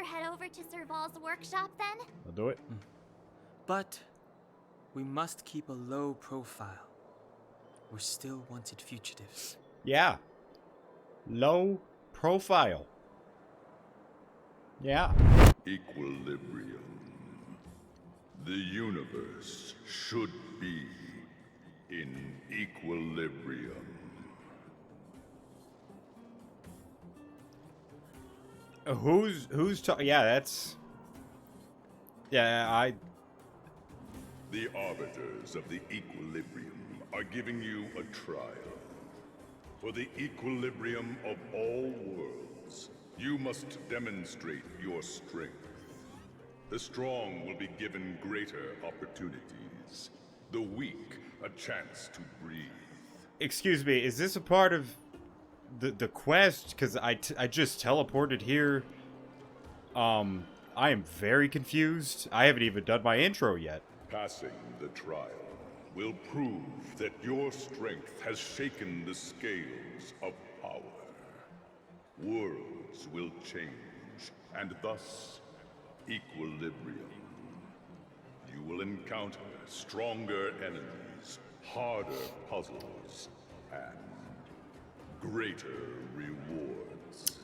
better head over to Serval's workshop then? I'll do it. But we must keep a low profile. We're still wanted fugitives. Yeah. Low profile. Yeah. Equilibrium. The universe should be in equilibrium. Who's talking? Yeah, that's. Yeah, The arbiters of the equilibrium are giving you a trial. For the equilibrium of all worlds, you must demonstrate your strength. The strong will be given greater opportunities. The weak, a chance to breathe. Excuse me, is this a part of the quest? Because I just teleported here. I am very confused. I haven't even done my intro yet. Passing the trial will prove that your strength has shaken the scales of power. Worlds will change, and thus equilibrium. You will encounter stronger enemies, harder puzzles, and greater rewards.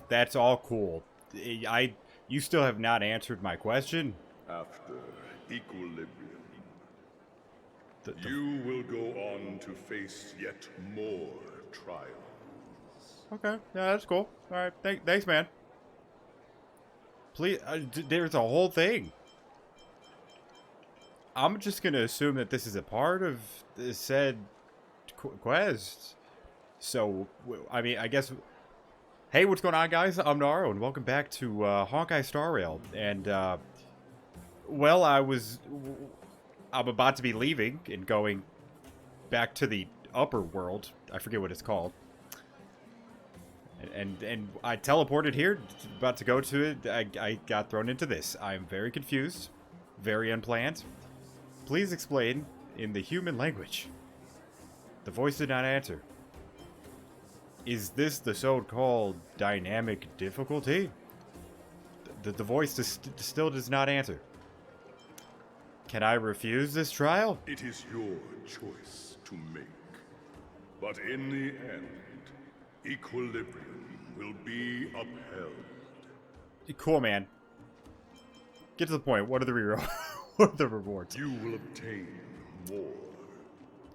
That's all cool. You still have not answered my question. After equilibrium, you will go on to face yet more trials. Okay, yeah, that's cool. All right, thanks, man. Please, there's a whole thing. I'm just gonna assume that this is a part of the said quest. So, I mean, I guess. Hey, what's going on, guys? I'm Naro, and welcome back to Honkai Star Rail. And well, I'm about to be leaving and going back to the upper world. I forget what it's called. And I teleported here, about to go to it. I got thrown into this. I'm very confused, very unplanned. Please explain in the human language. The voice did not answer. Is this the so-called dynamic difficulty? The voice still does not answer. Can I refuse this trial? It is your choice to make. But in the end, equilibrium will be upheld. Cool, man. Get to the point. What are the what are the rewards? You will obtain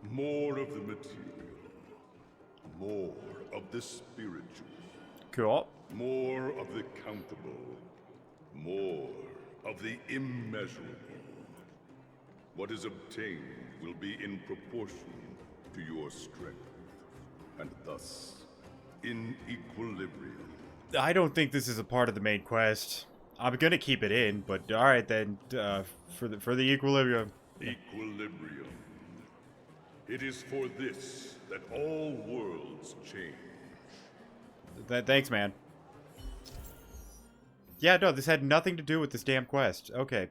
more of the material, more of the spiritual, Cool. more of the countable, more of the immeasurable. What is obtained will be in proportion to your strength, and thus in equilibrium. I don't think this is a part of the main quest. I'm gonna keep it in, but all right then. For the equilibrium. Equilibrium. It is for this that all worlds change. Thanks, man. Yeah, no, this had nothing to do with this damn quest. Okay.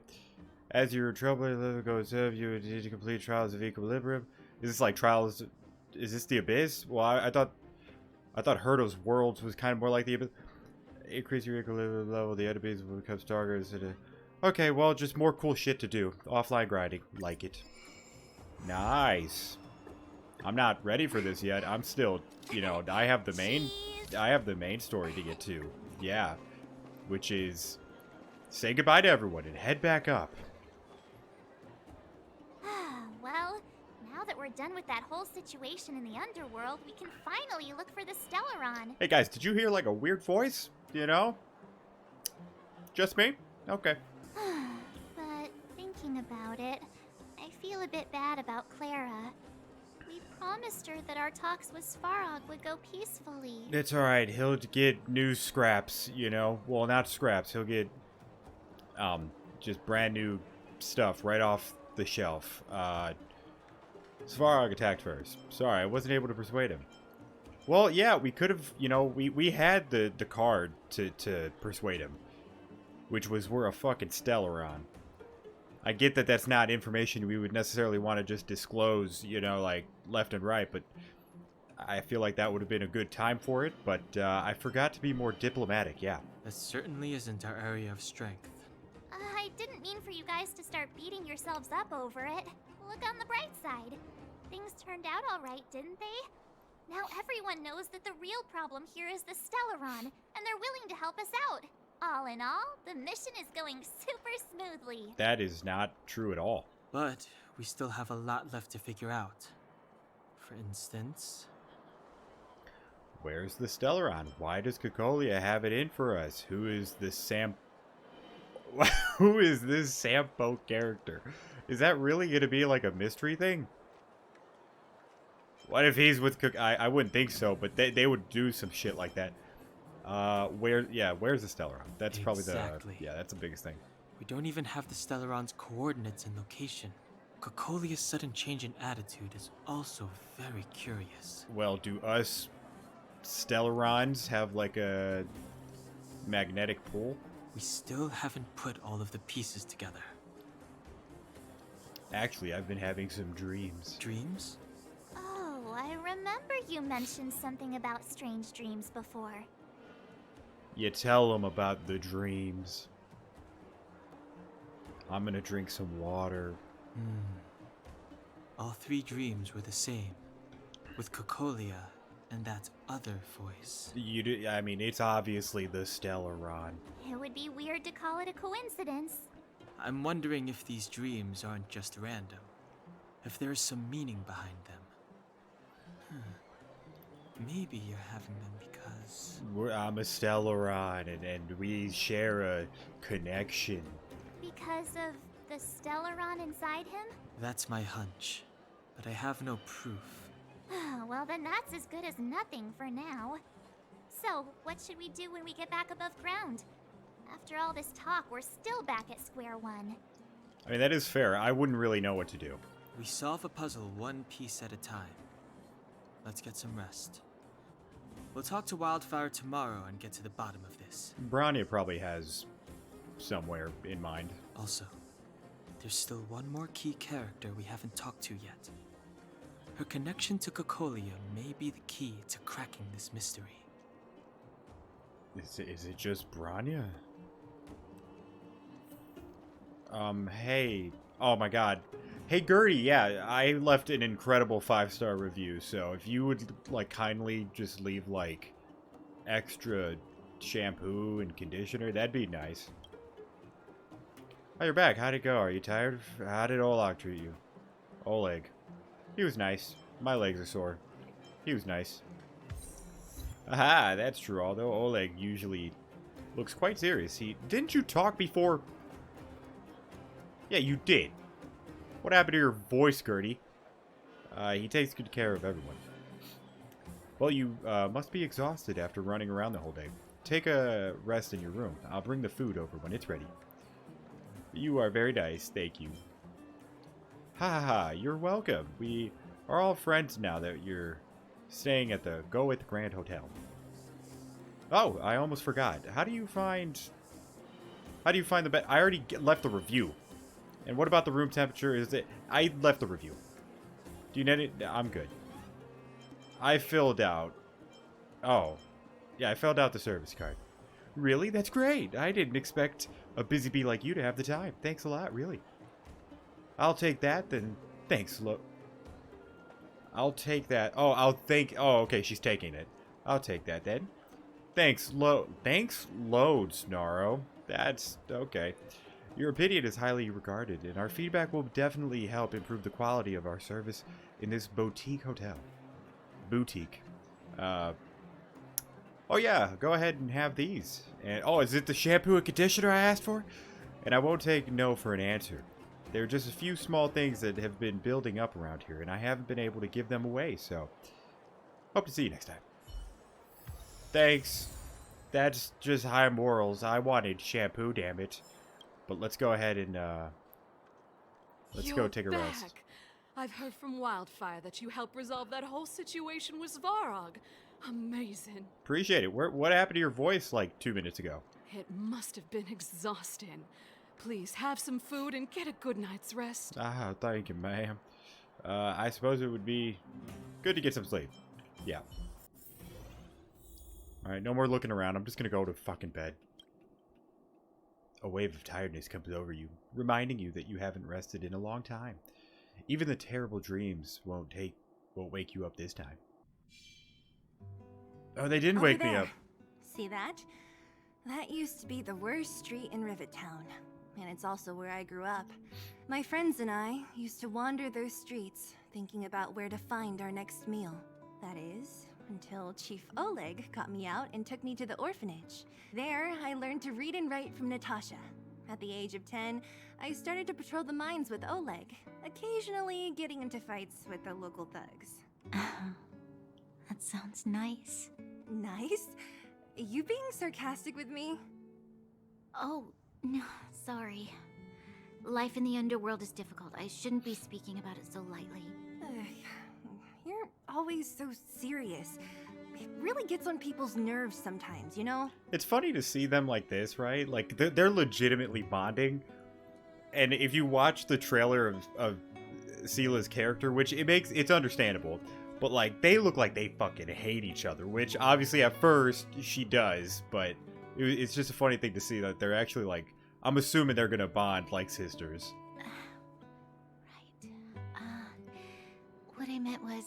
As your trailblazer goes up, you need to complete Trials of Equilibrium. Is this like Trials? Is this the Abyss? Well, I thought Herto's Worlds was kind of more like the Abyss. Increase your equilibrium level, the enemies will become stronger. Okay, well, just more cool shit to do. Offline grinding. Like it. Nice. I'm not ready for this yet. I'm still, you know, I have the main story to get to. Yeah. Which is say goodbye to everyone and head back up. Well, now that we're done with that whole situation in the underworld, we can finally look for the Stellaron. Hey guys, did you hear like a weird voice? You know? Just me? Okay. But thinking about it, I feel a bit bad about Clara. We promised her that our talks with Svarog would go peacefully. It's alright, he'll get new scraps, you know? Well, not scraps, he'll get, just brand new stuff right off the shelf. Svarog attacked first. Sorry, I wasn't able to persuade him. Well, yeah, we could have, you know, we had the card to persuade him. Which was we're a fucking Stellaron. I get that that's not information we would necessarily want to just disclose, you know, like, left and right, but I feel like that would have been a good time for it, but I forgot to be more diplomatic, yeah. That certainly isn't our area of strength. I didn't mean for you guys to start beating yourselves up over it. Look on the bright side. Things turned out alright, didn't they? Now everyone knows that the real problem here is the Stellaron, and they're willing to help us out. All in all, the mission is going super smoothly. That is not true at all. But we still have a lot left to figure out. For instance, Where's the Stellaron? Why does Cocolia have it in for us? Who is this Who is this Sampo character? Is that really going to be like a mystery thing? What if he's with I wouldn't think so, but they would do some shit like that. Where's the Stellaron? That's probably Exactly. that's the biggest thing. we don't even have the Stellaron's coordinates and location. Cocolia's sudden change in attitude is also very curious. Well, do us Stellarons have like a magnetic pull? We still haven't put all of the pieces together. Actually, I've been having some dreams. Dreams? Oh, I remember you mentioned something about strange dreams before. You tell them about the dreams. I'm gonna drink some water. All three dreams were the same, with Cocolia and that other voice. I mean, it's obviously the Stellaron. It would be weird to call it a coincidence. I'm wondering if these dreams aren't just random, if there is some meaning behind them. Maybe you're having them because... I'm a Stellaron, and we share a connection. Because of the Stellaron inside him? That's my hunch, but I have no proof. Well, then that's as good as nothing for now. So, what should we do when we get back above ground? After all this talk, we're still back at square one. I mean, that is fair. I wouldn't really know what to do. We solve a puzzle one piece at a time. Let's get some rest. We'll talk to Wildfire tomorrow and get to the bottom of this. Branya probably has somewhere in mind. Also, there's still one more key character we haven't talked to yet. Her connection to Cocolia may be the key to cracking this mystery. Is it just Branya? Hey. Oh my god. Hey, Gertie, yeah, I left an incredible 5-star review, so if you would, like, kindly just leave, like, extra shampoo and conditioner, that'd be nice. Oh, you're back. How'd it go? Are you tired? How did Oleg treat you? Oleg. He was nice. My legs are sore. He was nice. Aha, that's true, although Oleg usually looks quite serious. Didn't you talk before? Yeah, you did. What happened to your voice, Gertie? He takes good care of everyone. Well, you must be exhausted after running around the whole day. Take a rest in your room. I'll bring the food over when it's ready. You are very nice, thank you. Ha ha ha, you're welcome. We are all friends now that you're staying at the Goeth Grand Hotel. Oh, I almost forgot. How do you find the bed? I already left the review. And what about the room temperature? I left the review. Do you need it? I'm good. I filled out. Oh. Yeah, I filled out the service card. Really? That's great. I didn't expect a busy bee like you to have the time. Thanks a lot, really. I'll take that, then. Thanks, I'll take that. Oh, oh, okay, she's taking it. I'll take that, then. Thanks loads, Naro. That's okay. Your opinion is highly regarded, and our feedback will definitely help improve the quality of our service in this boutique hotel. Boutique. Oh yeah, go ahead and have these. And oh, is it the shampoo and conditioner I asked for? And I won't take no for an answer. There are just a few small things that have been building up around here, and I haven't been able to give them away, so hope to see you next time. Thanks. That's just high morals. I wanted shampoo, damn it. But let's go ahead and let's go take a rest. I've heard from Wildfire that you helped resolve that whole situation with Svarog. Amazing. Appreciate it. What happened to your voice like 2 minutes ago? It must have been exhausting. Please have some food and get a good night's rest. Ah, thank you, ma'am. I suppose it would be good to get some sleep. Yeah. Alright, no more looking around. I'm just gonna go to fucking bed. A wave of tiredness comes over you, reminding you that you haven't rested in a long time. Even the terrible dreams won't wake you up this time. Oh, they didn't Over wake me there. up. See that? That used to be the worst street in Rivet Town. And it's also where I grew up. My friends and I used to wander those streets, thinking about where to find our next meal. That is, until Chief Oleg got me out and took me to the orphanage. There, I learned to read and write from Natasha. At the age of 10, I started to patrol the mines with Oleg, occasionally getting into fights with the local thugs. That sounds nice. Nice? You being sarcastic with me? Oh, no, sorry. Life in the underworld is difficult. I shouldn't be speaking about it so lightly. You're always so serious. It really gets on people's nerves sometimes, you know? It's funny to see them like this, right? Like, they're legitimately bonding. And if you watch the trailer of Sela's character, which it's understandable, but, like, they look like they fucking hate each other, which, obviously, at first, she does, but it's just a funny thing to see that they're actually, like, I'm assuming they're gonna bond like sisters. Right. What I meant was...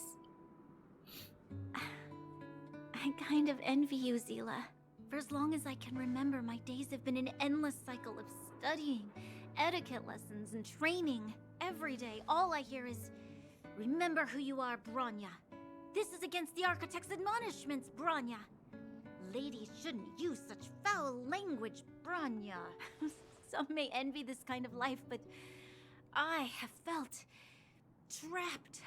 I kind of envy you, Zila. For as long as I can remember, my days have been an endless cycle of studying, etiquette lessons, and training. Every day, all I hear is, remember who you are, Bronya. This is against the Architect's admonishments, Bronya. Ladies shouldn't use such foul language, Bronya. Some may envy this kind of life, but I have felt trapped.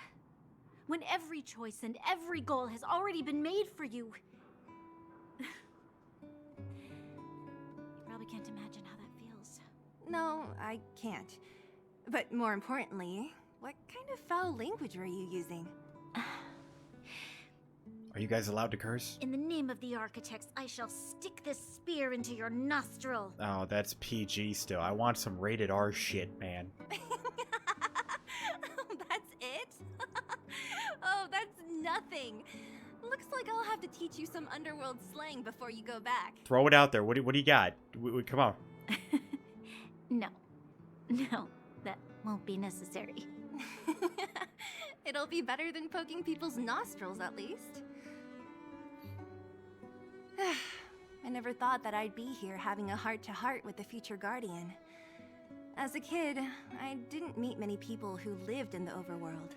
When every choice and every goal has already been made for you. You probably can't imagine how that feels. No, I can't. But more importantly, what kind of foul language were you using? Are you guys allowed to curse? In the name of the Architects, I shall stick this spear into your nostril. Oh, that's PG still. I want some rated R shit, man. That's it? Oh, that's nothing. Looks like I'll have to teach you some underworld slang before you go back. Throw it out there. What do you got? Come on. No, that won't be necessary. It'll be better than poking people's nostrils, at least. I never thought that I'd be here having a heart-to-heart with the future Guardian. As a kid, I didn't meet many people who lived in the Overworld.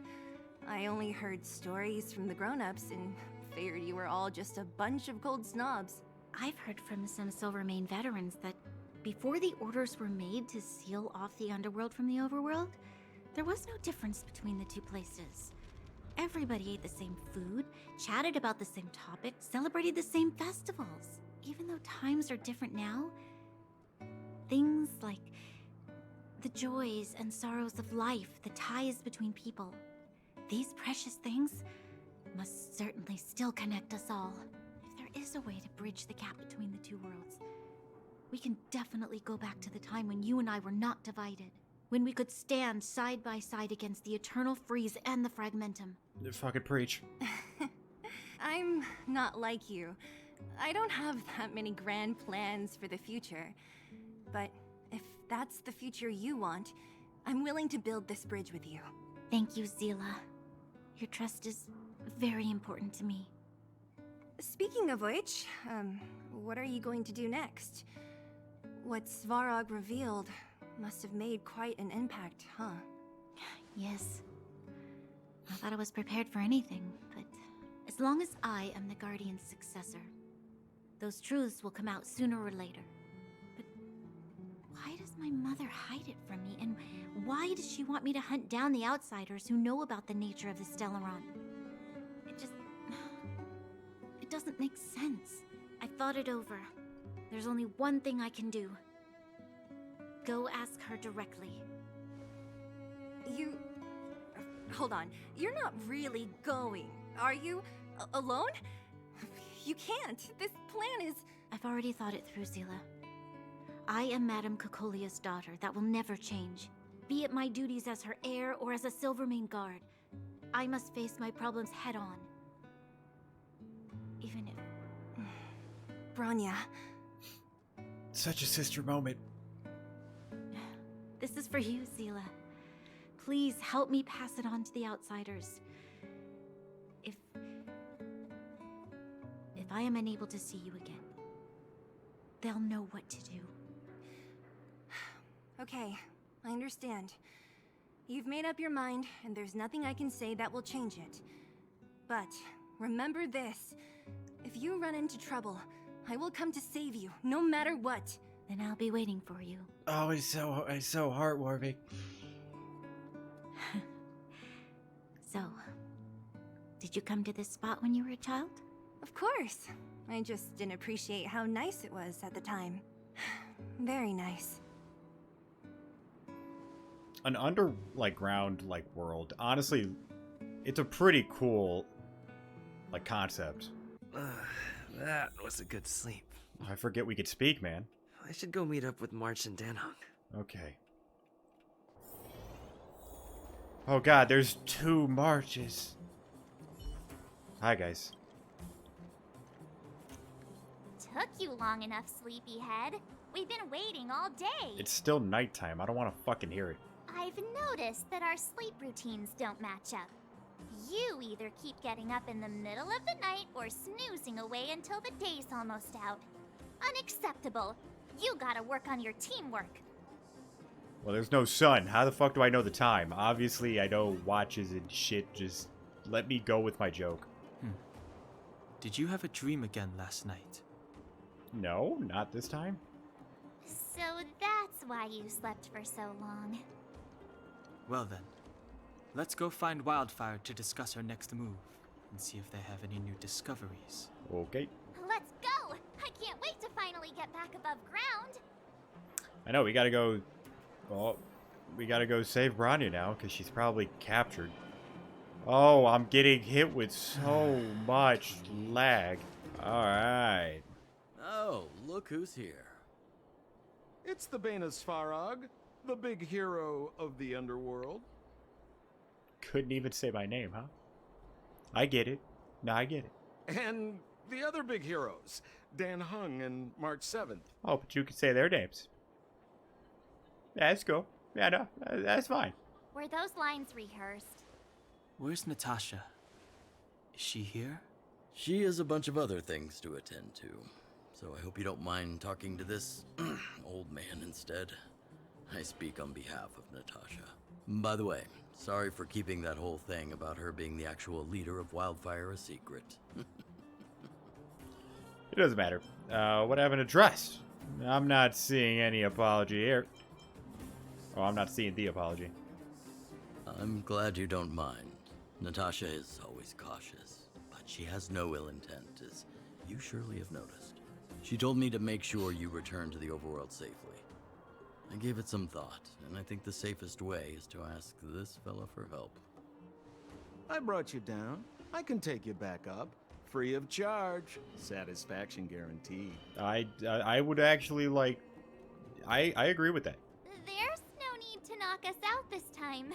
I only heard stories from the grown-ups and figured you were all just a bunch of cold snobs. I've heard from some Silvermane veterans that before the orders were made to seal off the underworld from the overworld, there was no difference between the two places. Everybody ate the same food, chatted about the same topics, celebrated the same festivals. Even though times are different now, things like the joys and sorrows of life, the ties between people, these precious things must certainly still connect us all. If there is a way to bridge the gap between the two worlds, we can definitely go back to the time when you and I were not divided. When we could stand side by side against the Eternal Freeze and the Fragmentum. Fucking preach. I'm not like you. I don't have that many grand plans for the future. But if that's the future you want, I'm willing to build this bridge with you. Thank you, Zila. Your trust is very important to me. Speaking of which, what are you going to do next? What Svarog revealed must have made quite an impact, huh? Yes. I thought I was prepared for anything, but as long as I am the Guardian's successor, those truths will come out sooner or later. But why does my mother hide it from me, and why does she want me to hunt down the outsiders who know about the nature of the Stellaron? It doesn't make sense. I thought it over. There's only one thing I can do. Go ask her directly. You... hold on. You're not really going, are you? Alone? You can't. This plan is... I've already thought it through, Zila. I am Madame Cocolia's daughter. That will never change. Be it my duties as her heir or as a Silvermane guard. I must face my problems head on. Even if... Bronya, Such a sister moment. This is for you, Seela. Please help me pass it on to the outsiders. If I am unable to see you again, they'll know what to do. okay, I understand. You've made up your mind, and there's nothing I can say that will change it. But remember this. If you run into trouble, I will come to save you, no matter what. Then I'll be waiting for you. Oh, it's so heartwarming. So, did you come to this spot when you were a child? Of course. I just didn't appreciate how nice it was at the time. Very nice. An ground world. Honestly, it's a pretty cool concept. That was a good sleep. I forget we could speak, man. I should go meet up with March and Danhong. Okay. Oh god, there's 2 marches. Hi guys. Took you long enough, sleepyhead. We've been waiting all day. It's still nighttime. I don't want to fucking hear it. I've noticed that our sleep routines don't match up. You either keep getting up in the middle of the night or snoozing away until the day's almost out. Unacceptable. You gotta work on your teamwork. Well, there's no sun. How the fuck do I know the time? Obviously, I know watches and shit. Just let me go with my joke. Did you have a dream again last night? No, not this time. So that's why you slept for so long. Well then, let's go find Wildfire to discuss our next move and see if they have any new discoveries. Okay. Let's go! I can't wait to finally get back above ground. I know, we gotta go... Well, we gotta go save Bronya now, because she's probably captured. Oh, I'm getting hit with so much lag. Alright. Oh, look who's here. It's the Banus Farag, the big hero of the underworld. Couldn't even say my name, huh? I get it. No, I get it. And the other big heroes, Dan Hung and March 7th. Oh, but you can say their names. Yeah, that's cool. Yeah, no, that's fine. Were those lines rehearsed? Where's Natasha? Is she here? She has a bunch of other things to attend to, so I hope you don't mind talking to this old man instead. I speak on behalf of Natasha. By the way, sorry for keeping that whole thing about her being the actual leader of Wildfire a secret. It doesn't matter. What happened to Trust? I'm not seeing any apology here. Oh, I'm not seeing the apology. I'm glad you don't mind. Natasha is always cautious, but she has no ill intent, as you surely have noticed. She told me to make sure you return to the Overworld safely. I gave it some thought, and I think the safest way is to ask this fella for help. I brought you down. I can take you back up. Free of charge. Satisfaction guaranteed. I would actually I agree with that. There's no need to knock us out this time,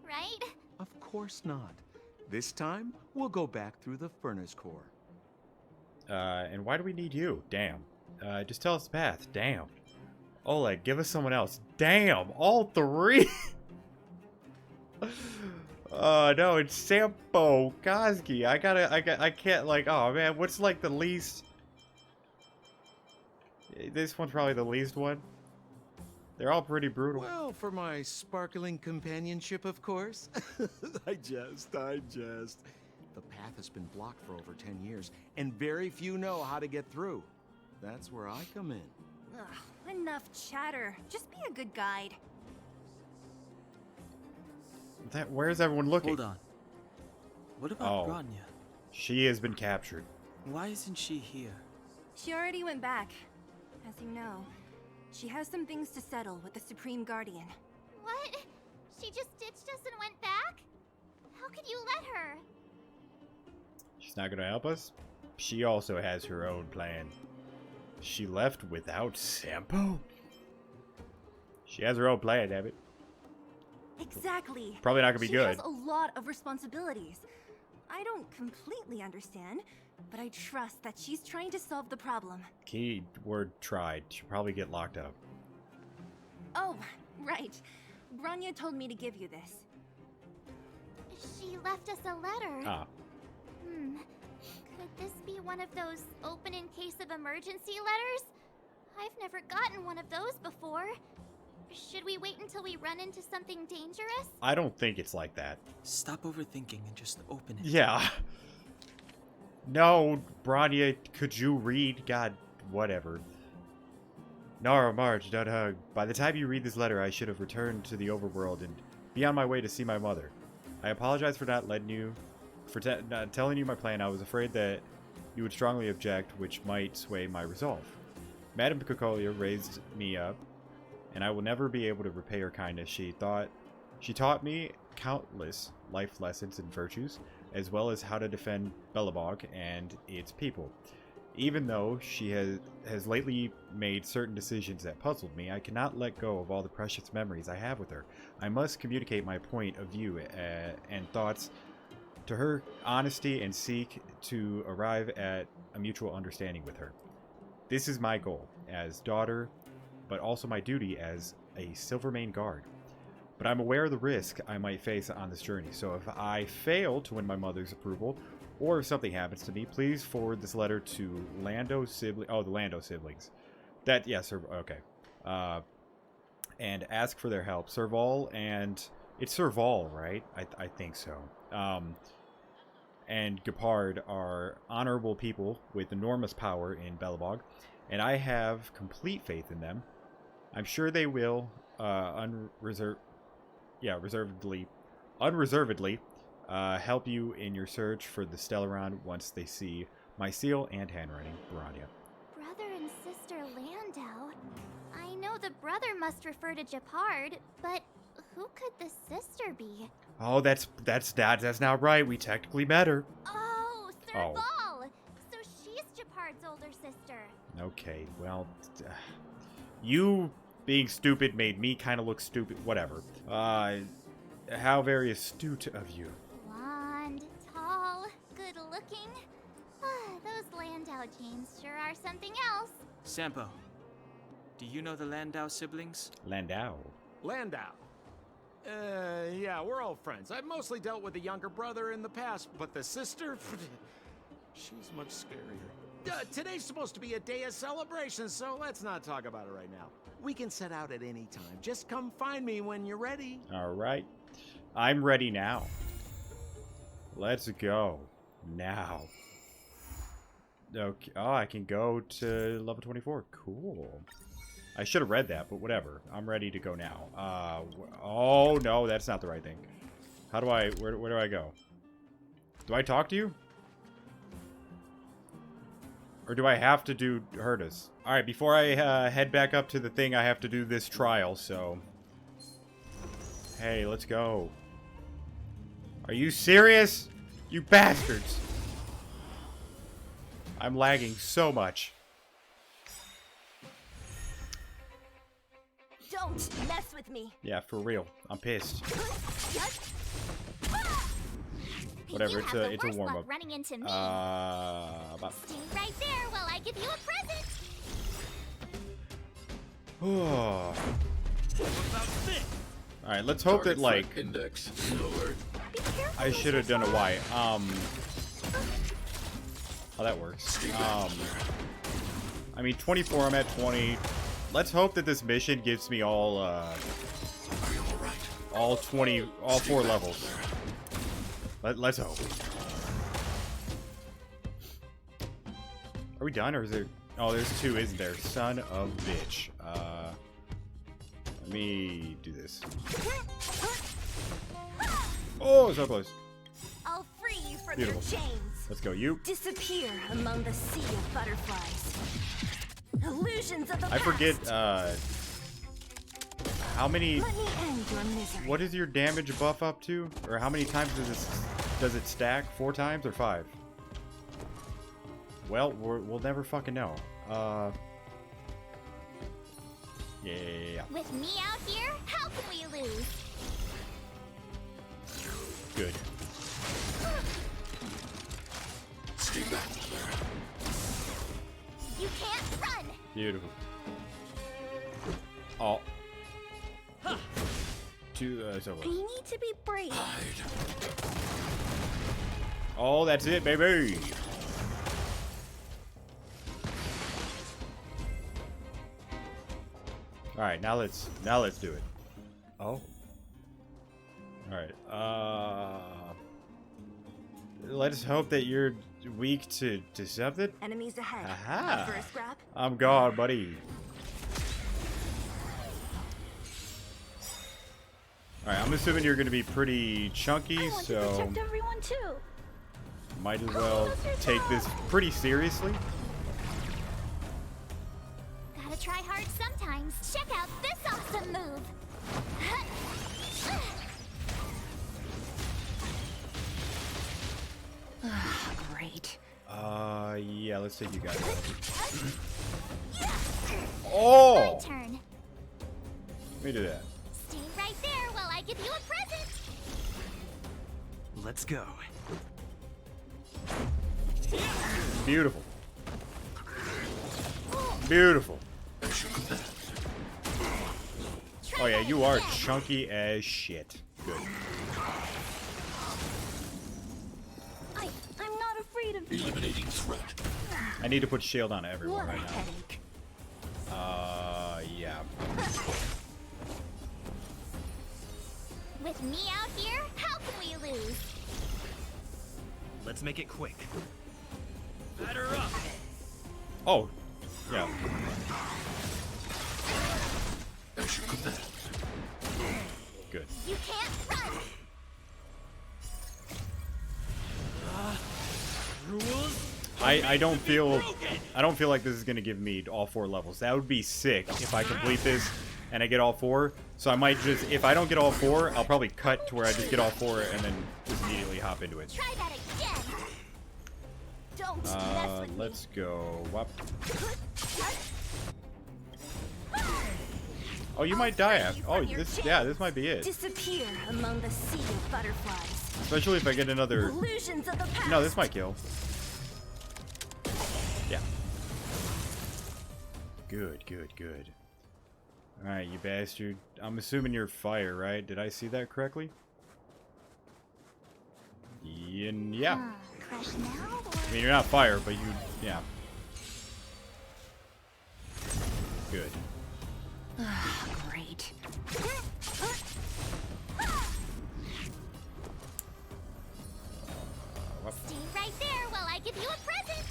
right? Of course not. This time, we'll go back through the furnace core. And why do we need you? Damn. Just tell us the path. Damn. Oleg, give us someone else. Damn, all 3. No, it's Sampo Koski. I can't oh man, what's the least? This one's probably the least one. They're all pretty brutal. Well, for my sparkling companionship, of course. I jest. The path has been blocked for over 10 years, and very few know how to get through. That's where I come in. Ugh, enough chatter. Just be a good guide. Where's everyone looking? Hold on. What about Bronya? She has been captured. Why isn't she here? She already went back. As you know, she has some things to settle with the Supreme Guardian. What? She just ditched us and went back? How could you let her? She's not gonna help us? She also has her own plan. She left without Sampo? She has her own plan, damn it. Exactly. Probably not gonna be good. She has a lot of responsibilities. I don't completely understand, but I trust that she's trying to solve the problem. Key word tried. She'll probably get locked up. Oh, right. Branya told me to give you this. She left us a letter. Ah. Could this be one of those open in case of emergency letters? I've never gotten one of those before. Should we wait until we run into something dangerous? I don't think it's like that. Stop overthinking and just open it. Yeah. No, Branya, could you read? God, whatever. Nara, Marge, Dud Hug. By the time you read this letter, I should have returned to the Overworld and be on my way to see my mother. I apologize for not letting you, not telling you my plan. I was afraid that you would strongly object, which might sway my resolve. Madame Cocolia raised me up, and I will never be able to repay her kindness. She taught me countless life lessons and virtues, as well as how to defend Belobog and its people. Even though she has lately made certain decisions that puzzled me, I cannot let go of all the precious memories I have with her. I must communicate my point of view and thoughts to her honesty and seek to arrive at a mutual understanding with her. This is my goal as daughter, but also my duty as a Silvermane guard. But I'm aware of the risk I might face on this journey, so if I fail to win my mother's approval, or if something happens to me, please forward this letter to Lando siblings. Oh, the Lando siblings. That, yes, okay. And ask for their help. Serval and... It's Serval, right? I think so. And Gepard are honorable people with enormous power in Belobog, and I have complete faith in them. I'm sure they will unreservedly help you in your search for the Stellaron once they see my seal and handwriting, Branya. Brother and sister Landau. I know the brother must refer to Gepard, but who could the sister be? Oh, that's not right. We technically met her. Oh, Serval! So she's Gepard's older sister. Okay, well, you being stupid made me kind of look stupid. Whatever. How very astute of you. Blonde, tall, good-looking. Those Landau genes sure are something else. Sampo, do you know the Landau siblings? Landau. Yeah, we're all friends. I've mostly dealt with the younger brother in the past, but the sister, she's much scarier. Today's supposed to be a day of celebration, so let's not talk about it right now. We can set out at any time. Just come find me when you're ready. All right. I'm ready now. Let's go. Now. Okay. Oh, I can go to level 24. Cool. I should have read that, but whatever. I'm ready to go now. Oh, no, that's not the right thing. How do I... Where do I go? Do I talk to you? Or do I have to do Herdas? Alright, before I head back up to the thing, I have to do this trial, so... Hey, let's go. Are you serious? You bastards! I'm lagging so much. Don't mess with me. Yeah, for real. I'm pissed. Whatever, it's a warm-up. Running into me. About... Stay right there while I give you a present. Oh. Alright, let's hope that, like... Index. I should have done a Y. How that works. I mean, 24, I'm at 20. Let's hope that this mission gives me all 20, all 4 levels. Let's hope. Are we done, or is there... Oh, there's 2, isn't there? Son of a bitch. Let me do this. Oh, so close. I'll free you from Beautiful. your chains. Let's go, you. Disappear among the sea of butterflies. Illusions of the I forget, how many... Let me end your misery. What is your damage buff up to? Or how many times does it stack? 4 times or 5? Well, we'll never fucking know. Yeah. With me out here, how can we lose? Good. Beautiful. Oh. So I need to be brave. oh, that's it, baby. All right, now let's do it. Oh. All right. Let's hope that you're weak to something. Enemies ahead. Aha. Up for a scrap? I'm gone, buddy. Alright, I'm assuming you're going to be pretty chunky, so protect everyone too. might as well take this pretty seriously. Gotta try hard sometimes. Check out this awesome move. Great. Yeah, let's take you guys. My Oh! turn. Let me do that. Stay right there while I give you a present. Let's go. Beautiful. Beautiful. Oh yeah, you are chunky as shit. Good. I'm not afraid of you. Eliminating threat. I need to put shield on everyone What a right now. headache. Yeah. With me out here, how can we lose? Let's make it quick. Batter up. Oh, yeah. Good. You can't run. Rules. I don't feel like this is gonna give me all 4 levels. That would be sick if I complete this and I get all 4. So I might just, if I don't get all 4, I'll probably cut to where I just get all 4 and then just immediately hop into it. Try that again. Don't mess with Let's go. Whop. Oh, you might die after. Oh, this might be it. Disappear among the sea of butterflies. Especially if I get another. Illusions of the past. No, this might kill. Yeah. Good, good, good. Alright, you bastard. I'm assuming you're fire, right? Did I see that correctly? Yeah. Crush now or... I mean, you're not fire, but you... Yeah. Good. Great. Stay right there while I give you a present.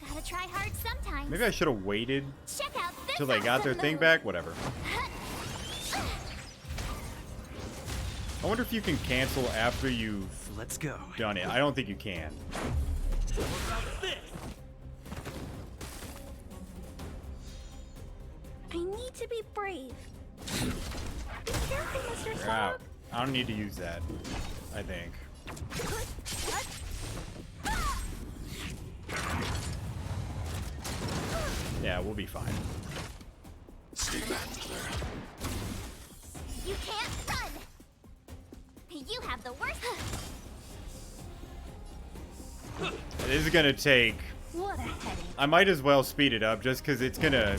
Gotta try hard sometimes. Maybe I should have waited Check out this till they got their awesome thing move. back. Whatever. I wonder if you can cancel after you've Let's go. done it. I don't think you can. I need to be brave. Be careful, Mr. You're Frog. out. I don't need to use that. I think. Yeah, we'll be fine. Stay back, Clara. You can't run. You have the worst. This is gonna take... What a headache. I might as well speed it up just because it's gonna...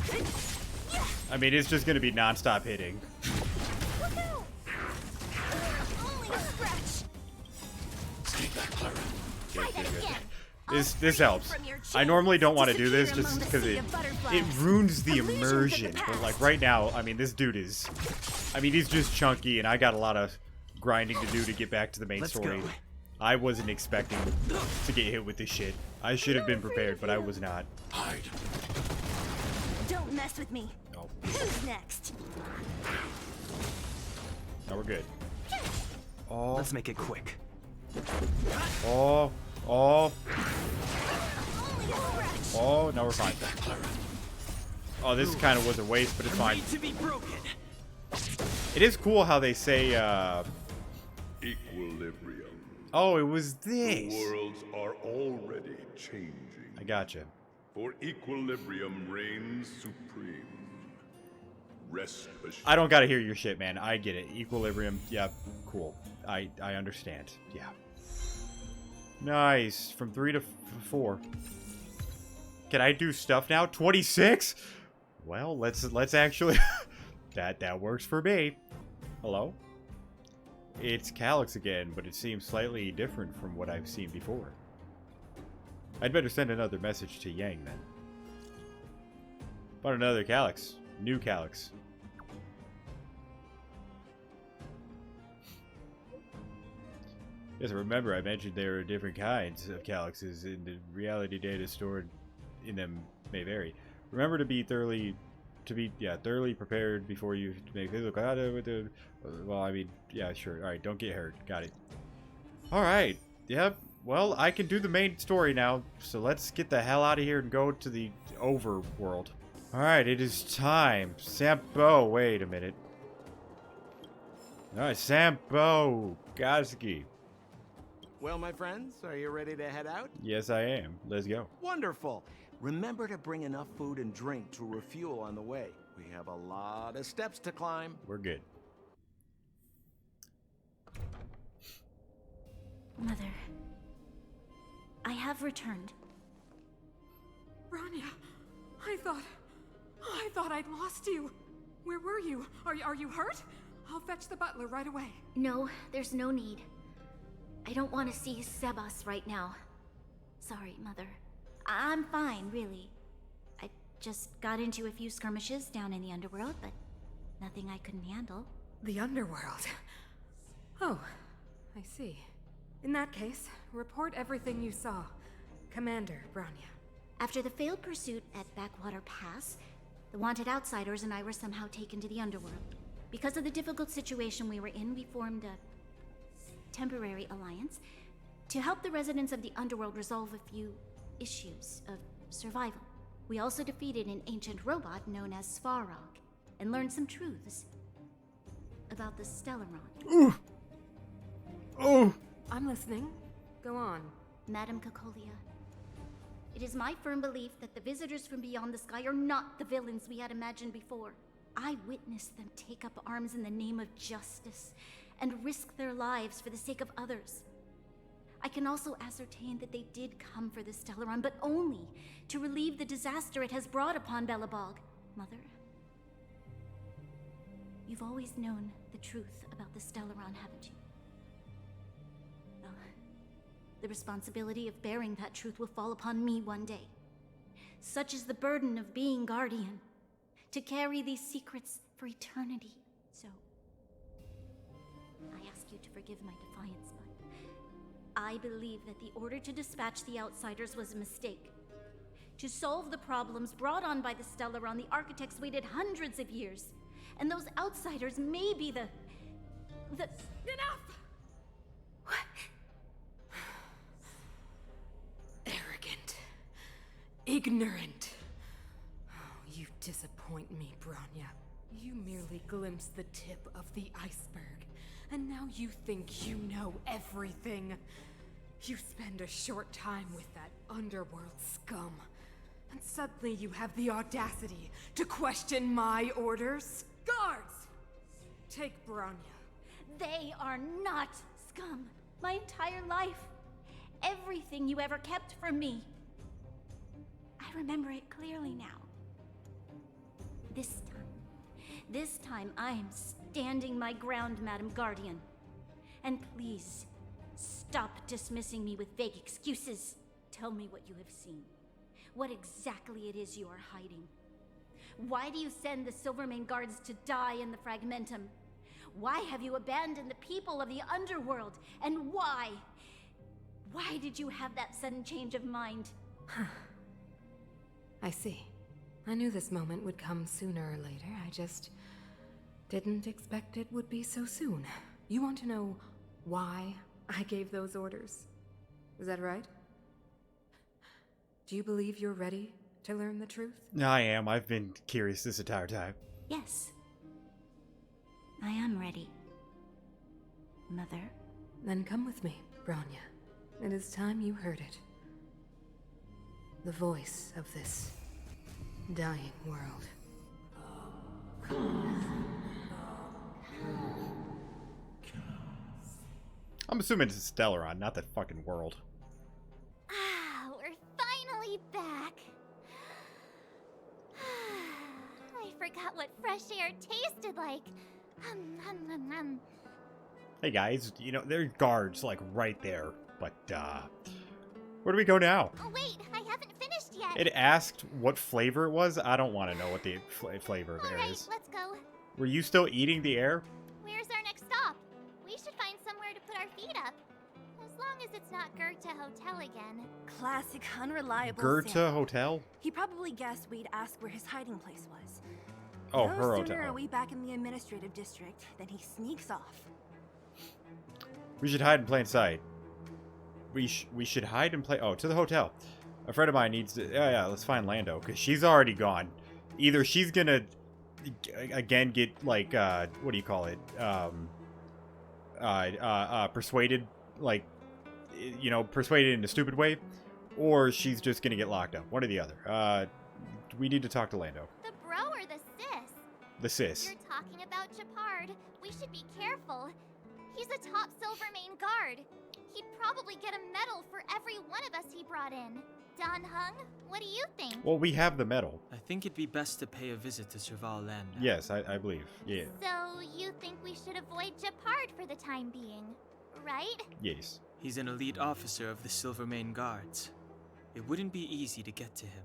I mean, it's just gonna be non-stop hitting. Look out. Only a scratch. Stay back, Clara. Try that again. This helps. I normally don't want to do this just because it ruins the immersion. But like right now, I mean, this dude is... I mean, he's just chunky and I got a lot of grinding to do to get back to the main story. I wasn't expecting to get hit with this shit. I should have been prepared, but I was not. Hide. Don't mess with me. Oh, Who's next? now we're good. Oh, Let's make it quick. oh, oh, Only a scratch. oh, now we're fine. Oh, this kind of was a waste, but it's fine. Made to be broken. It is cool how they say, Equilibrium. oh, it was The this. worlds are already changing. I gotcha. For equilibrium reigns supreme. Rest assured. I don't gotta hear your shit, man. I get it. Equilibrium. Yeah, cool. I understand. Yeah. Nice. From 3 to 4. Can I do stuff now? 26? Well, let's actually... that works for me. Hello? It's Calyx again, but it seems slightly different from what I've seen before. I'd better send another message to Yang then. Found another Calyx. New Calyx. Yes, remember I mentioned there are different kinds of Calyxes, and the reality data stored in them may vary. Remember to be thoroughly prepared before you make physical contact with the... Well, I mean, yeah, sure. Alright, don't get hurt. Got it. Alright. Yep. Well, I can do the main story now, so let's get the hell out of here and go to the Overworld. Alright, it is time. Sampo, wait a minute. Alright, Sampo Gazki. Well, my friends, are you ready to head out? Yes, I am. Let's go. Wonderful. Remember to bring enough food and drink to refuel on the way. We have a lot of steps to climb. We're good. Mother, I have returned. Bronya, I thought I'd lost you. Where were you? Are you hurt? I'll fetch the butler right away. No, there's no need. I don't want to see Sebas right now. Sorry, Mother. I'm fine, really. I just got into a few skirmishes down in the Underworld, but nothing I couldn't handle. The Underworld? Oh, I see. In that case, report everything you saw. Commander Bronya. After the failed pursuit at Backwater Pass, the wanted outsiders and I were somehow taken to the Underworld. Because of the difficult situation we were in, we formed a temporary alliance to help the residents of the Underworld resolve a few issues of survival. We also defeated an ancient robot known as Svarog and learned some truths about the Stellaron. Ooh! Oh! I'm listening. Go on. Madam Cocolia, it is my firm belief that the visitors from beyond the sky are not the villains we had imagined before. I witnessed them take up arms in the name of justice and risk their lives for the sake of others. I can also ascertain that they did come for the Stellaron, but only to relieve the disaster it has brought upon Belobog. Mother, you've always known the truth about the Stellaron, haven't you? Well, the responsibility of bearing that truth will fall upon me one day. Such is the burden of being Guardian, to carry these secrets for eternity. So, I ask you to forgive my defiance, but I believe that the order to dispatch the outsiders was a mistake. To solve the problems brought on by the Stellaron, the architects waited hundreds of years. And those outsiders may be the... Enough! What? Arrogant. Ignorant. Oh, you disappoint me, Bronya. You merely glimpsed the tip of the iceberg, and now you think you know everything. You spend a short time with that underworld scum, and suddenly you have the audacity to question my orders? Guards! Take Bronya. They are not scum. My entire life. Everything you ever kept from me. I remember it clearly now. This time I am standing my ground, Madam Guardian. And please, stop dismissing me with vague excuses. Tell me what you have seen. What exactly it is you are hiding. Why do you send the Silvermane guards to die in the Fragmentum? Why have you abandoned the people of the Underworld? And why? Why did you have that sudden change of mind? I see. I knew this moment would come sooner or later. I just didn't expect it would be so soon. You want to know why I gave those orders? Is that right? Do you believe you're ready to learn the truth? I am. I've been curious this entire time. Yes. I am ready. Mother? Then come with me, Bronya. It is time you heard it. The voice of this dying world. I'm assuming it's Stellaron, not that fucking world. Ah, we're finally back. forgot what fresh air tasted like. Hey guys, you know, there are guards, like, right there. But, where do we go now? Oh, wait, I haven't finished yet. It asked what flavor it was. I don't want to know what the flavor of air Alright, is. let's go. Were you still eating the air? Where's our next stop? We should find somewhere to put our feet up. As long as it's not Goethe Hotel again. Classic unreliable Goethe Sam. Hotel? He probably guessed we'd ask where his hiding place was. Oh, no her sooner hotel. are we back in the administrative district than he sneaks off. We should hide in plain sight. We should hide in plain... Oh, to the hotel. A friend of mine needs to... Yeah, let's find Lando, because she's already gone. Either she's gonna, again, get, like, what do you call it? Persuaded, like, you know, persuaded in a stupid way, or she's just gonna get locked up. One or the other. We need to talk to Lando. The bro or the sis? The sis. You're talking about Japard. We should be careful. He's a top Silvermane guard. He'd probably get a medal for every one of us he brought in. Don Hung, what do you think? Well, we have the medal. I think it'd be best to pay a visit to Serval Land. Yes, I believe. Yeah. So, you think we should avoid Japard for the time being, right? Yes. He's an elite officer of the Silvermane Guards. It wouldn't be easy to get to him.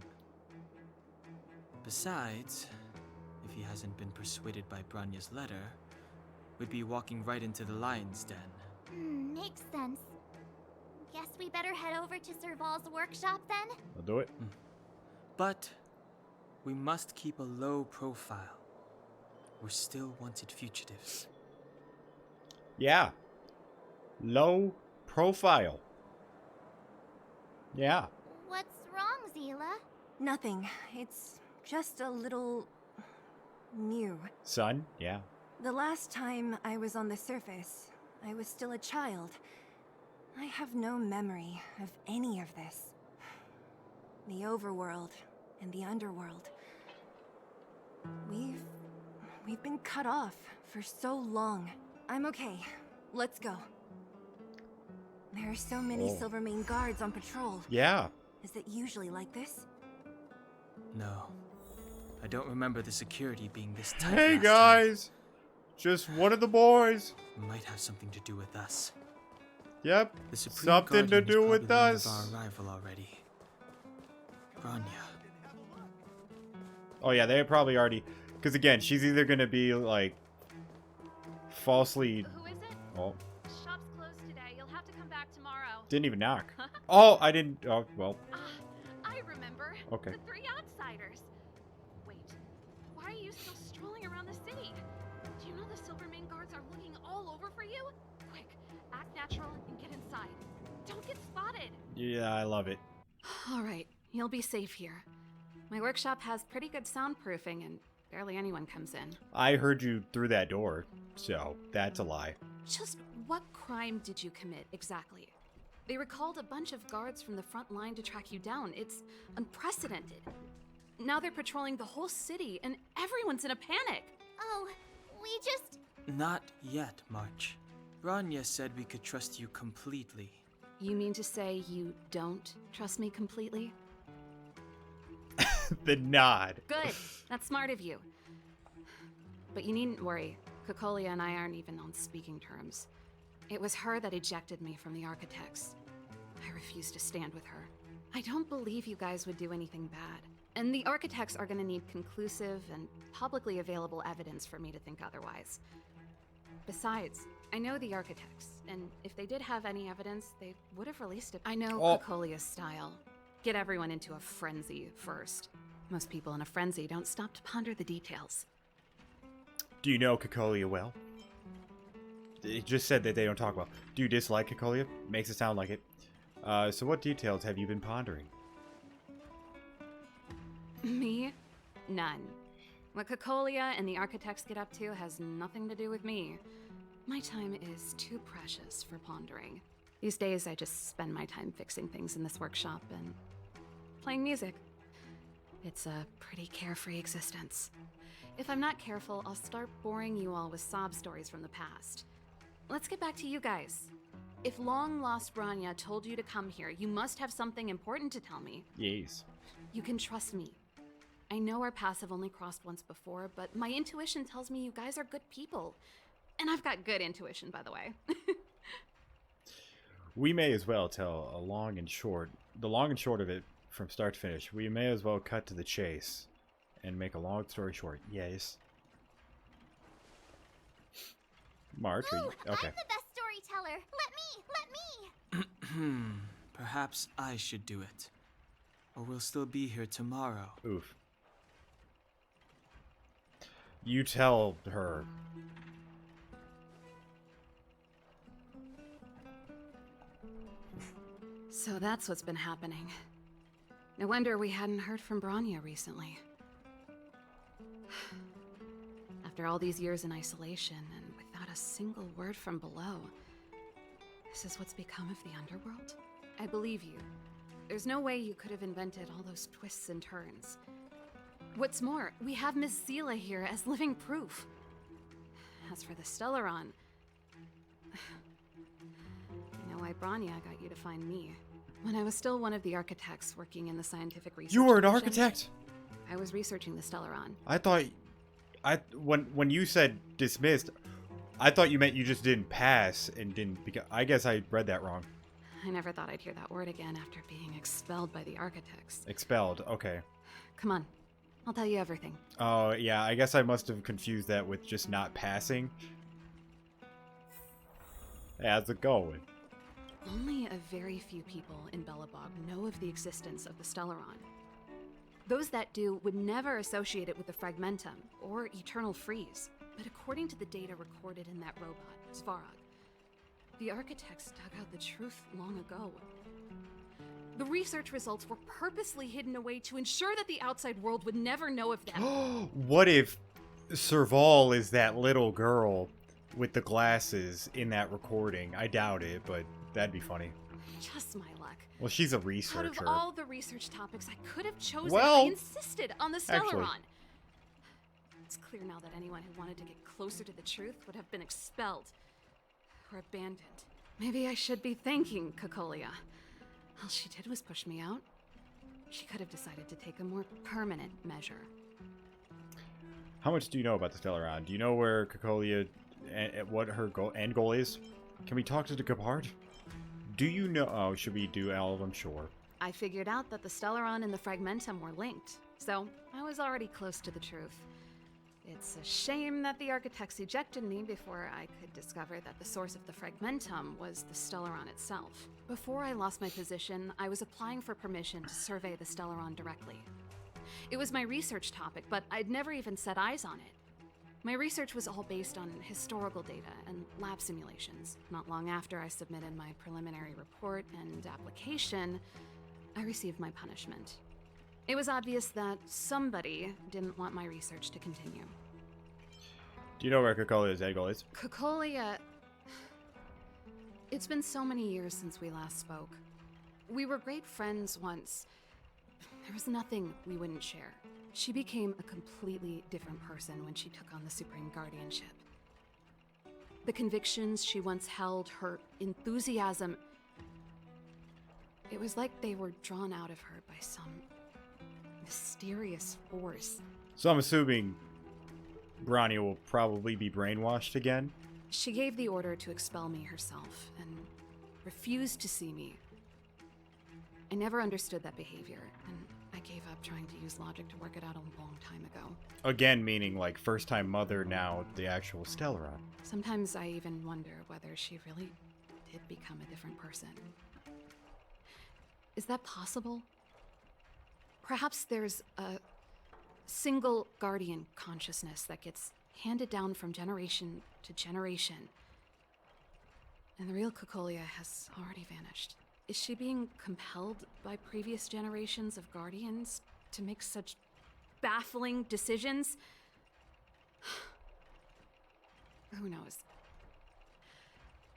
Besides, if he hasn't been persuaded by Branya's letter, we'd be walking right into the lion's den. Makes sense. Guess we better head over to Serval's workshop then? I'll do it. But we must keep a low profile. We're still wanted fugitives. Yeah. Low profile. Yeah. What's wrong, Zila? Nothing. It's just a little... new. Son? Yeah. The last time I was on the surface, I was still a child. I have no memory of any of this. The overworld and the underworld. We've been cut off for so long. I'm okay. Let's go. There are so many Silvermane guards on patrol. Yeah. Is it usually like this? No. I don't remember the security being this tight. Hey last guys! Just one of the boys. time. Might have something to do with us. Yep. The Supreme Something to Guardian is do with probably learned us. of our arrival already. Branya. Oh yeah, they probably already... Because again, she's either going to be, like, falsely... Who is it? Oh, Shop's closed today. You'll have to come back tomorrow. didn't even knock. Oh, I didn't... Oh, well. I remember. Okay. The three outsiders. Wait, why are you still strolling around the city? Do you know the Silvermane guards are looking all over for you? Quick, act natural and get inside. Don't get spotted. Yeah, I love it. All right, you'll be safe here. My workshop has pretty good soundproofing and barely anyone comes in. I heard you through that door, so that's a lie. Just what crime did you commit exactly? They recalled a bunch of guards from the front line to track you down. It's unprecedented. Now they're patrolling the whole city and everyone's in a panic. Oh, we just... Not yet, March. Branya said we could trust you completely. You mean to say you don't trust me completely? The nod. Good. That's smart of you. But you needn't worry. Kokolia and I aren't even on speaking terms. It was her that ejected me from the Architects. I refuse to stand with her. I don't believe you guys would do anything bad. And the Architects are gonna need conclusive and publicly available evidence for me to think otherwise. Besides, I know the Architects, and if they did have any evidence, they would have released it. I know Kokolia's style. Get everyone into a frenzy first. Most people in a frenzy don't stop to ponder the details. Do you know Kokolia well? It just said that they don't talk well. Do you dislike Kokolia? Makes it sound like it. So what details have you been pondering? Me? None. What Kokolia and the Architects get up to has nothing to do with me. My time is too precious for pondering. These days, I just spend my time fixing things in this workshop and playing music. It's a pretty carefree existence. If I'm not careful, I'll start boring you all with sob stories from the past. Let's get back to you guys. If long-lost Branya told you to come here, you must have something important to tell me. Yes. You can trust me. I know our paths have only crossed once before, but my intuition tells me you guys are good people. And I've got good intuition, by the way. We may as well tell the long and short of it from start to finish. We may as well cut to the chase and make a long story short. Yes. March, Ooh, okay. I'm the best storyteller. Let me. Perhaps I should do it. Or we'll still be here tomorrow. Oof. You tell her. So that's what's been happening. No wonder we hadn't heard from Bronya recently. After all these years in isolation and without a single word from below, this is what's become of the underworld? I believe you. There's no way you could have invented all those twists and turns. What's more, we have Miss Zila here as living proof. As for the Stellaron, I know why Bronya got you to find me. When I was still one of the architects working in the scientific research You were an division, architect? I was researching the Stellaron. I thought... when you said dismissed, I thought you meant you just didn't pass and didn't... I guess I read that wrong. I never thought I'd hear that word again after being expelled by the architects. Expelled, okay. Come on, I'll tell you everything. Oh, yeah, I guess I must have confused that with just not passing. How's it going? Only a very few people in Belobog know of the existence of the Stellaron. Those that do would never associate it with the Fragmentum or Eternal Freeze. But according to the data recorded in that robot, Svarog, the architects dug out the truth long ago. The research results were purposely hidden away to ensure that the outside world would never know of them. What if Serval is that little girl with the glasses in that recording? I doubt it, but that'd be funny. Just my luck. Well, she's a researcher. Out of all the research topics I could have chosen, Well, I insisted on the Stellaron. actually. It's clear now that anyone who wanted to get closer to the truth would have been expelled or abandoned. Maybe I should be thanking Cocolia. All she did was push me out. She could have decided to take a more permanent measure. How much do you know about the Stellaron? Do you know where Cocolia and what her end goal is? Can we talk to the Gepard? Do you know? Oh, should we do all of them? Sure. I figured out that the Stellaron and the Fragmentum were linked, so I was already close to the truth. It's a shame that the architects ejected me before I could discover that the source of the Fragmentum was the Stellaron itself. Before I lost my position, I was applying for permission to survey the Stellaron directly. It was my research topic, but I'd never even set eyes on it. My research was all based on historical data and lab simulations. Not long after I submitted my preliminary report and application, I received my punishment. It was obvious that somebody didn't want my research to continue. Do you know where Cocolia's end goal is? Cocolia... It's been so many years since we last spoke. We were great friends once. There was nothing we wouldn't share. She became a completely different person when she took on the Supreme Guardianship. The convictions she once held, her enthusiasm... It was like they were drawn out of her by some mysterious force. So I'm assuming Bronya will probably be brainwashed again. She gave the order to expel me herself and refused to see me. I never understood that behavior, and I gave up trying to use logic to work it out a long time ago. Again, meaning like first-time mother, now the actual Stellaron. Sometimes I even wonder whether she really did become a different person. Is that possible? Perhaps there's a single guardian consciousness that gets handed down from generation to generation. And the real Cocolia has already vanished. Is she being compelled by previous generations of guardians to make such baffling decisions? Who knows?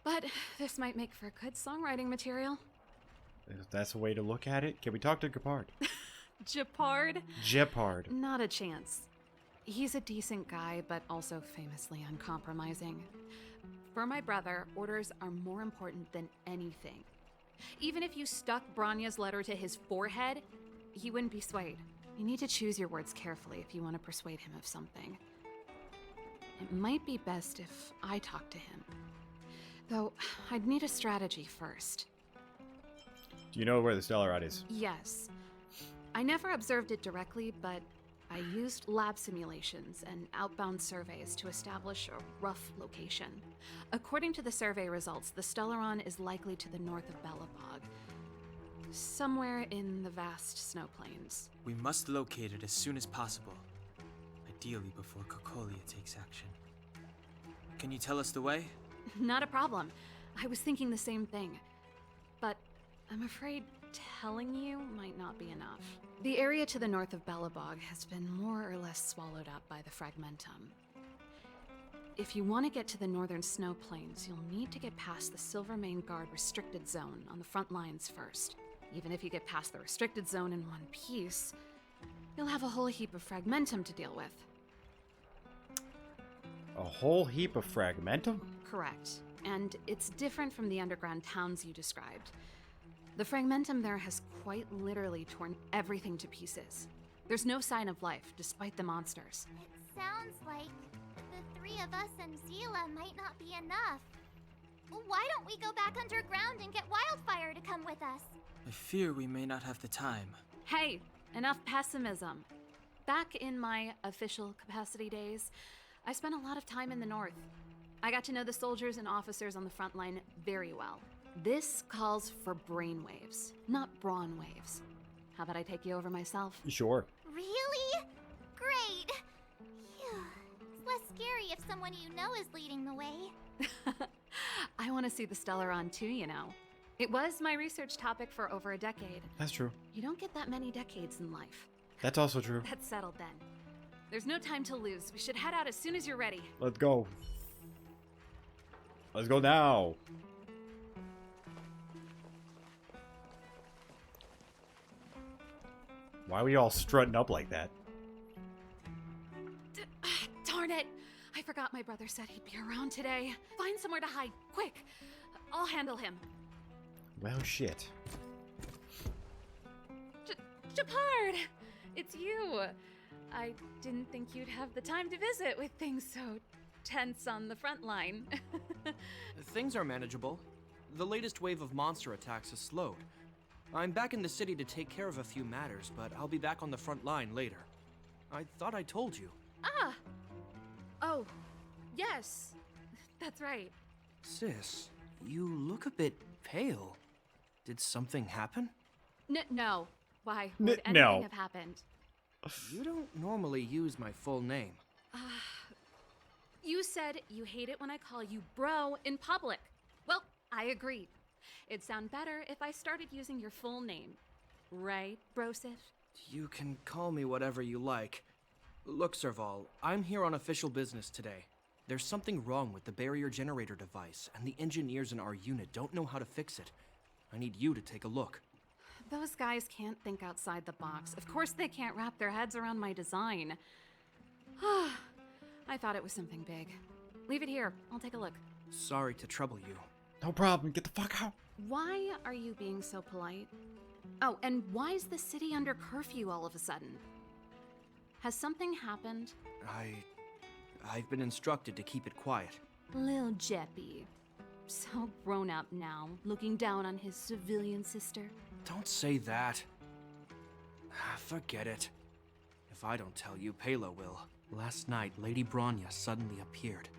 But this might make for good songwriting material. If that's a way to look at it. Can we talk to Gepard? Gepard? Gepard. Not a chance. He's a decent guy, but also famously uncompromising. For my brother, orders are more important than anything. Even if you stuck Bronya's letter to his forehead, he wouldn't be swayed. You need to choose your words carefully if you want to persuade him of something. It might be best if I talk to him. Though, I'd need a strategy first. Do you know where the Stellaride is? Yes. I never observed it directly, but I used lab simulations and outbound surveys to establish a rough location. According to the survey results, the Stellaron is likely to the north of Belobog, somewhere in the vast snow plains. We must locate it as soon as possible. Ideally before Cocolia takes action. Can you tell us the way? Not a problem. I was thinking the same thing. But I'm afraid telling you might not be enough. The area to the north of Belobog has been more or less swallowed up by the Fragmentum. If you want to get to the northern snow plains, you'll need to get past the Silvermane Guard restricted zone on the front lines first. Even if you get past the restricted zone in one piece, you'll have a whole heap of Fragmentum to deal with. A whole heap of Fragmentum? Correct. And it's different from the underground towns you described. The Fragmentum there has quite literally torn everything to pieces. There's no sign of life, despite the monsters. It sounds like the three of us and Zila might not be enough. Why don't we go back underground and get Wildfire to come with us? I fear we may not have the time. Hey, enough pessimism. Back in my official capacity days, I spent a lot of time in the north. I got to know the soldiers and officers on the front line very well. This calls for brainwaves, not brawn waves. How about I take you over myself? Sure. Really? Great. Phew. It's less scary if someone you know is leading the way. I want to see the Stellaron too, you know. It was my research topic for over a decade. That's true. You don't get that many decades in life. That's also true. That's settled then. There's no time to lose. We should head out as soon as you're ready. Let's go. Let's go now. Why are we all strutting up like that? Darn it! I forgot my brother said he'd be around today. Find somewhere to hide, quick! I'll handle him. Well, shit. Japard! It's you! I didn't think you'd have the time to visit with things so tense on the front line. Things are manageable. The latest wave of monster attacks has slowed. I'm back in the city to take care of a few matters, but I'll be back on the front line later. I thought I told you. Ah! Oh, yes. That's right. Sis, you look a bit pale. Did something happen? No. Why would anything no. have happened? You don't normally use my full name. You said you hate it when I call you bro in public. Well, I agree. It'd sound better if I started using your full name. Right, Brosif? You can call me whatever you like. Look, Serval, I'm here on official business today. There's something wrong with the barrier generator device, and the engineers in our unit don't know how to fix it. I need you to take a look. Those guys can't think outside the box. Of course they can't wrap their heads around my design. I thought it was something big. Leave it here. I'll take a look. Sorry to trouble you. No problem. Get the fuck out. Why are you being so polite? Oh, and why is the city under curfew all of a sudden? Has something happened? I've been instructed to keep it quiet. Lil Jeppy. So grown up now, looking down on his civilian sister. Don't say that. Forget it. If I don't tell you, Pela will. Last night, Lady Bronya suddenly appeared.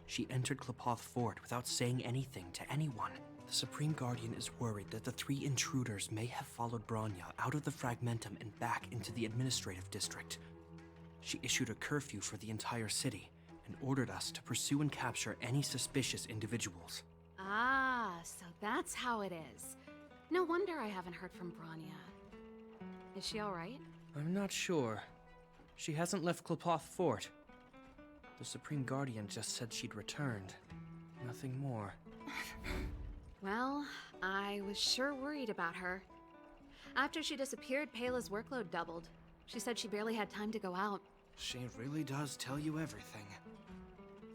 She entered Klapoth Fort without saying anything to anyone. The Supreme Guardian is worried that the three intruders may have followed Bronya out of the Fragmentum and back into the administrative district. She issued a curfew for the entire city and ordered us to pursue and capture any suspicious individuals. Ah, so that's how it is. No wonder I haven't heard from Bronya. Is she alright? I'm not sure. She hasn't left Klapoth Fort. The Supreme Guardian just said she'd returned. Nothing more. Well, I was sure worried about her. After she disappeared, Pela's workload doubled. She said she barely had time to go out. She really does tell you everything.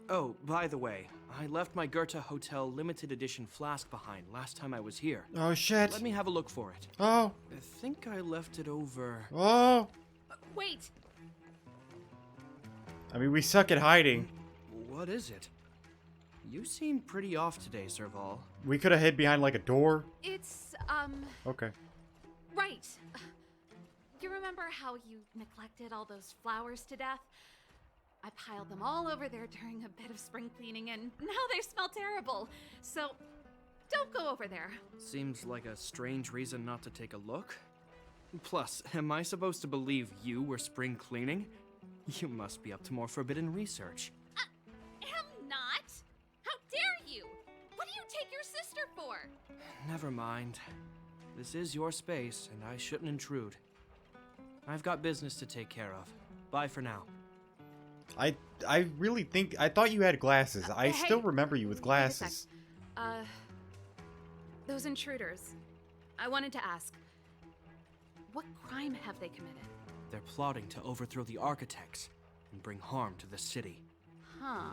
Oh, by the way, I left my Goethe Hotel limited edition flask behind last time I was here. Oh, shit. Let me have a look for it. Oh. I think I left it over... Oh. Wait! I mean, we suck at hiding. What is it? You seem pretty off today, Serval. We could have hid behind, like, a door. It's, Okay. right. You remember how you neglected all those flowers to death? I piled them all over there during a bit of spring cleaning, and now they smell terrible. So, don't go over there. Seems like a strange reason not to take a look. Plus, am I supposed to believe you were spring cleaning? You must be up to more forbidden research. Am not! How dare you! What do you take your sister for? Never mind. This is your space, and I shouldn't intrude. I've got business to take care of. Bye for now. I really think... I thought you had glasses. I Hey, still remember you with wait a glasses. sec. Those intruders. I wanted to ask, what crime have they committed? They're plotting to overthrow the architects and bring harm to the city. Huh.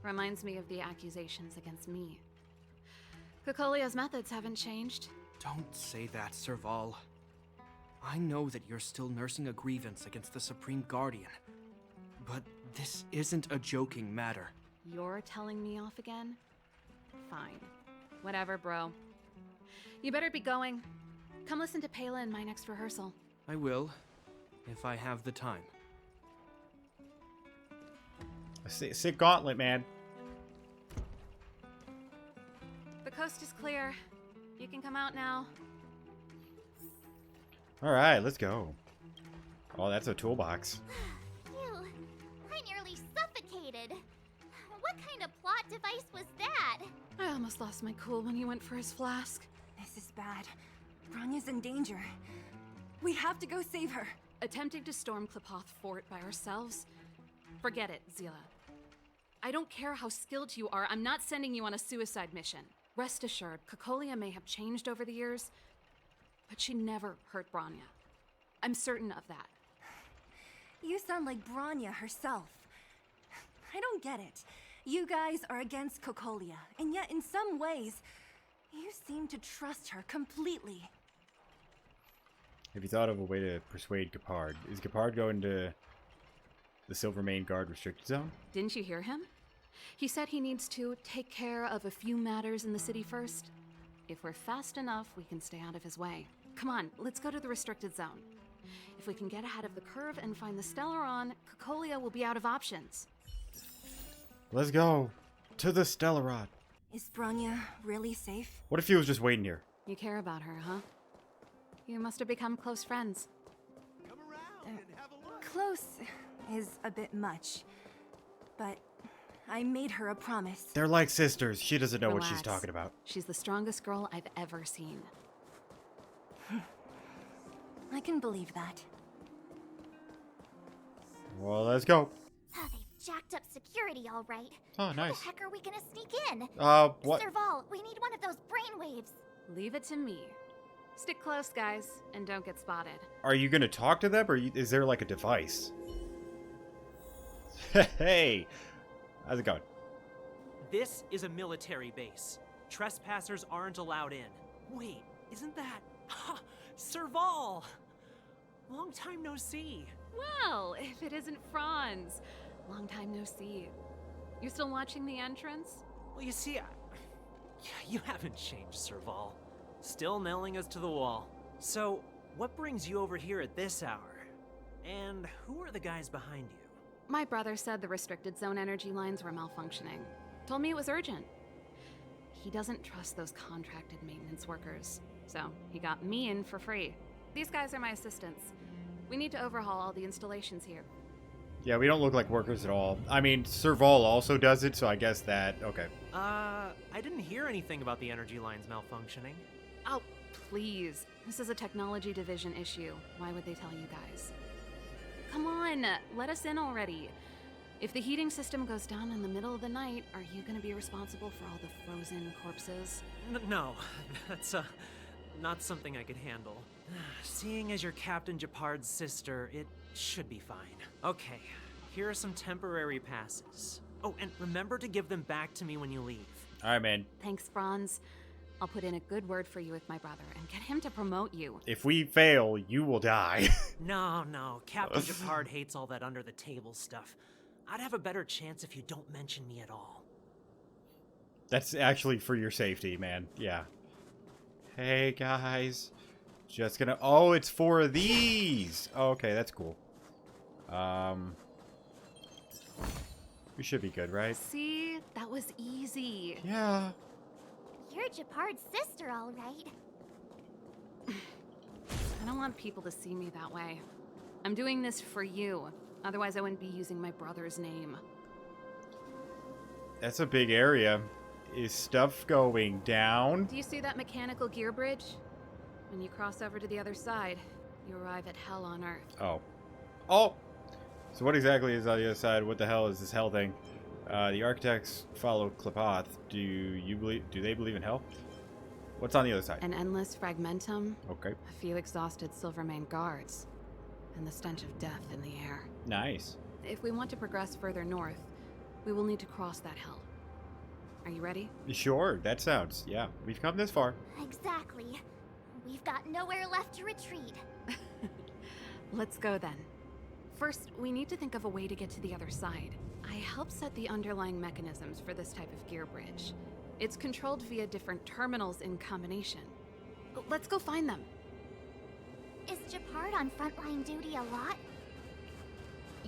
Reminds me of the accusations against me. Cocolia's methods haven't changed. Don't say that, Serval. I know that you're still nursing a grievance against the Supreme Guardian. But this isn't a joking matter. You're telling me off again? Fine. Whatever, bro. You better be going. Come listen to Pela in my next rehearsal. I will, if I have the time. A sick gauntlet, man. The coast is clear. You can come out now. Alright, let's go. Oh, that's a toolbox. Phew, I nearly suffocated. What kind of plot device was that? I almost lost my cool when he went for his flask. This is bad. Bronya's in danger. We have to go save her. Attempting to storm Klipoth Fort by ourselves? Forget it, Zila. I don't care how skilled you are, I'm not sending you on a suicide mission. Rest assured, Cocolia may have changed over the years, but she never hurt Bronya. I'm certain of that. You sound like Bronya herself. I don't get it. You guys are against Cocolia, and yet in some ways, you seem to trust her completely. Have you thought of a way to persuade Gepard? Is Gepard going to the Silvermane Guard restricted zone? Didn't you hear him? He said he needs to take care of a few matters in the city first. If we're fast enough, we can stay out of his way. Come on, let's go to the restricted zone. If we can get ahead of the curve and find the Stellaron, Cocolia will be out of options. Let's go to the Stellaron. Is Bronya really safe? What if he was just waiting here? You care about her, huh? You must have become close friends. Close is a bit much, but I made her a promise. They're like sisters. She doesn't know what she's Relax. talking about. She's the strongest girl I've ever seen. I can believe that. Well, let's go. Oh, they jacked up security all right. Oh, How nice. the heck are we gonna sneak in? What? Serval, we need one of those brainwaves. Leave it to me. Stick close, guys, and don't get spotted. Are you gonna talk to them, or is there like a device? Hey, how's it going? This is a military base. Trespassers aren't allowed in. Wait, isn't that... Ha! Serval! Long time no see. Well, if it isn't Franz. Long time no see. You still watching the entrance? Well, you see, you haven't changed, Serval. Still nailing us to the wall. So, what brings you over here at this hour? And who are the guys behind you? My brother said the restricted zone energy lines were malfunctioning. Told me it was urgent. He doesn't trust those contracted maintenance workers, so he got me in for free. These guys are my assistants. We need to overhaul all the installations here. Yeah, we don't look like workers at all. I mean, Serval also does it, so I guess that... Okay. I didn't hear anything about the energy lines malfunctioning. Oh, please. This is a technology division issue. Why would they tell you guys? Come on, let us in already. If the heating system goes down in the middle of the night, are you going to be responsible for all the frozen corpses? No, that's not something I could handle. Seeing as you're Captain Gepard's sister, it should be fine. Okay, here are some temporary passes. Oh, and remember to give them back to me when you leave. Alright, man. Thanks, Franz. I'll put in a good word for you with my brother and get him to promote you. If we fail, you will die. No, Captain Japard hates all that under-the-table stuff. I'd have a better chance if you don't mention me at all. That's actually for your safety, man. Yeah. Hey, guys. Just gonna... Oh, it's 4 of these! Oh, okay, that's cool. We should be good, right? See? That was easy. Yeah. You're Japard's sister, all right. I don't want people to see me that way. I'm doing this for you. Otherwise, I wouldn't be using my brother's name. That's a big area. Is stuff going down? Do you see that mechanical gear bridge? When you cross over to the other side, you arrive at Hell on Earth. Oh. Oh! So what exactly is on the other side? What the hell is this hell thing? The architects follow Klapoth. Do they believe in hell? What's on the other side? An endless fragmentum. Okay. A few exhausted Silvermane guards. And the stench of death in the air. Nice. If we want to progress further north, we will need to cross that hell. Are you ready? Sure, that sounds... Yeah, we've come this far. Exactly. We've got nowhere left to retreat. Let's go then. First, we need to think of a way to get to the other side. I helped set the underlying mechanisms for this type of gear bridge. It's controlled via different terminals in combination. Let's go find them. Is Japard on frontline duty a lot?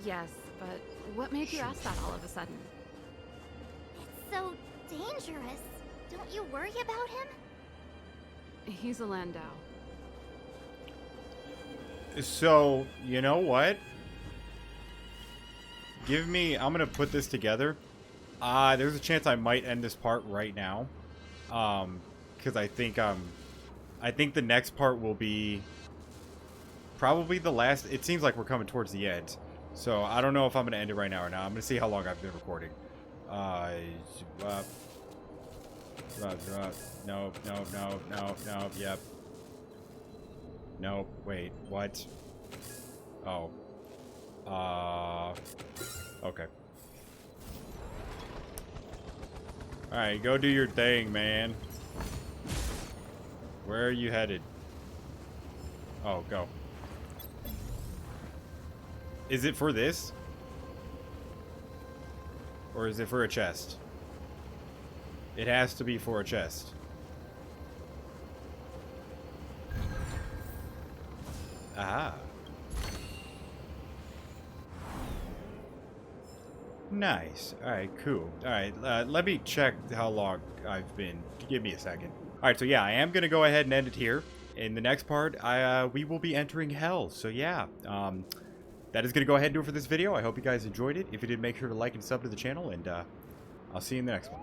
Yes, but what made you ask that all of a sudden? It's so dangerous. Don't you worry about him? He's a Landau. So, you know what? I'm gonna put this together. There's a chance I might end this part right now. Because I think the next part will be probably the last. It seems like we're coming towards the end. So, I don't know if I'm gonna end it right now or not. I'm gonna see how long I've been recording. No, yep. No, wait, what? Oh. Okay. Alright, go do your thing, man. Where are you headed? Oh, go. Is it for this? Or is it for a chest? It has to be for a chest. Aha. Nice. Alright, cool. Alright, let me check how long I've been. Give me a second. Alright, so yeah, I am going to go ahead and end it here. In the next part, we will be entering Hell. So yeah, that is going to go ahead and do it for this video. I hope you guys enjoyed it. If you did, make sure to like and sub to the channel, and I'll see you in the next one.